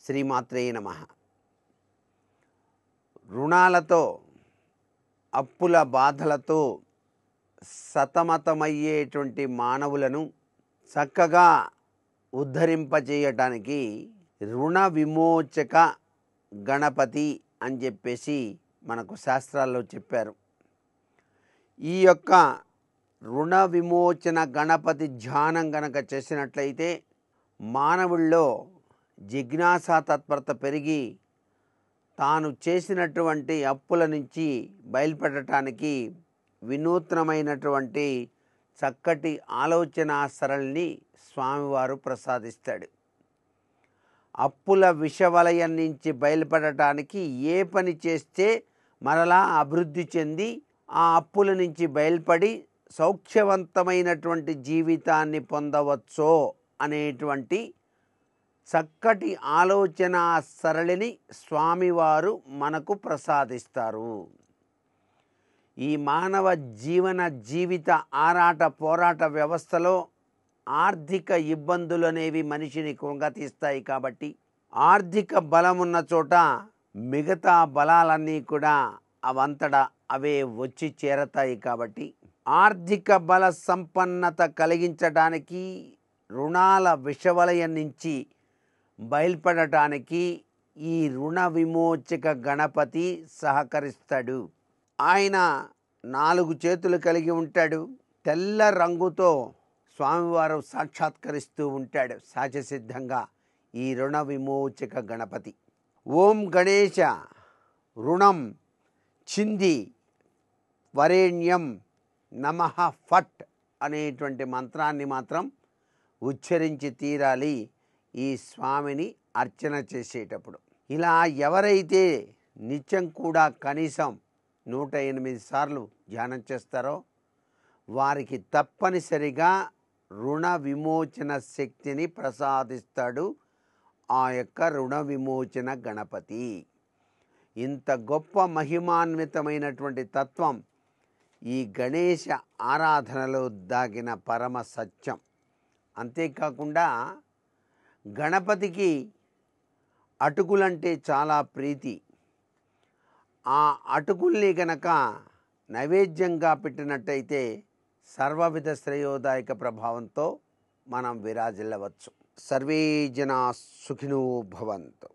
శ్రీమాత్రే నమః. రుణాలతో అప్పుల బాధలతో సతమతమయ్యేటువంటి మానవులను చక్కగా ఉద్ధరింపజేయటానికి రుణ విమోచక గణపతి అని చెప్పేసి మనకు శాస్త్రాల్లో చెప్పారు. ఈ యొక్క రుణ విమోచన గణపతి ధ్యానం గనక చేసినట్లయితే మానవుల్లో జిజ్ఞాసా తత్పరత పెరిగి తాను చేసినటువంటి అప్పుల నుంచి బయలుపడటానికి వినూత్నమైనటువంటి చక్కటి ఆలోచన సరళిని స్వామివారు ప్రసాదిస్తాడు. అప్పుల విషవలయం నుంచి బయలుపడటానికి ఏ పని చేస్తే మరలా అభివృద్ధి చెంది ఆ అప్పుల నుంచి బయలుపడి సౌఖ్యవంతమైనటువంటి జీవితాన్ని పొందవచ్చో అనేటువంటి చక్కటి ఆలోచన సరళిని స్వామివారు మనకు ప్రసాదిస్తారు. ఈ మానవ జీవిత ఆరాట పోరాట వ్యవస్థలో ఆర్థిక ఇబ్బందులు అనేవి మనిషిని కుంగతీస్తాయి. కాబట్టి ఆర్థిక బలం ఉన్న చోట మిగతా బలాలన్నీ కూడా అవంతటా అవే వచ్చి చేరతాయి. కాబట్టి ఆర్థిక బల సంపన్నత కలిగించడానికి రుణాల విషవలయం నుంచి బయలుపడటానికి ఈ రుణ విమోచక గణపతి సహకరిస్తాడు. ఆయన 4 చేతులు కలిగి ఉంటాడు. తెల్ల రంగుతో స్వామివారు సాక్షాత్కరిస్తూ ఉంటాడు సహజసిద్ధంగా ఈ రుణ విమోచక గణపతి. ఓం గణేశ రుణం చింది వరేణ్యం నమః ఫట్ అనేటువంటి మంత్రాన్ని మాత్రం ఉచ్చరించి తీరాలి ఈ స్వామిని అర్చన చేసేటప్పుడు. ఇలా ఎవరైతే నిత్యం కూడా కనీసం 108 సార్లు ధ్యానం చేస్తారో వారికి తప్పనిసరిగా రుణ విమోచన శక్తిని ప్రసాదిస్తాడు ఆ యొక్క రుణ విమోచన గణపతి. ఇంత గొప్ప మహిమాన్వితమైనటువంటి తత్వం ఈ గణేశ ఆరాధనలో దాగిన పరమ సత్యం. అంతేకాకుండా గణపతికి అటుకులంటే చాలా ప్రీతి. ఆ అటుకుల్ని గనక నైవేద్యంగా పెట్టినట్టయితే సర్వవిధ శ్రేయోదాయక ప్రభావంతో మనం విరాజిల్లవచ్చు. సర్వే జనా సుఖినో భవంతు.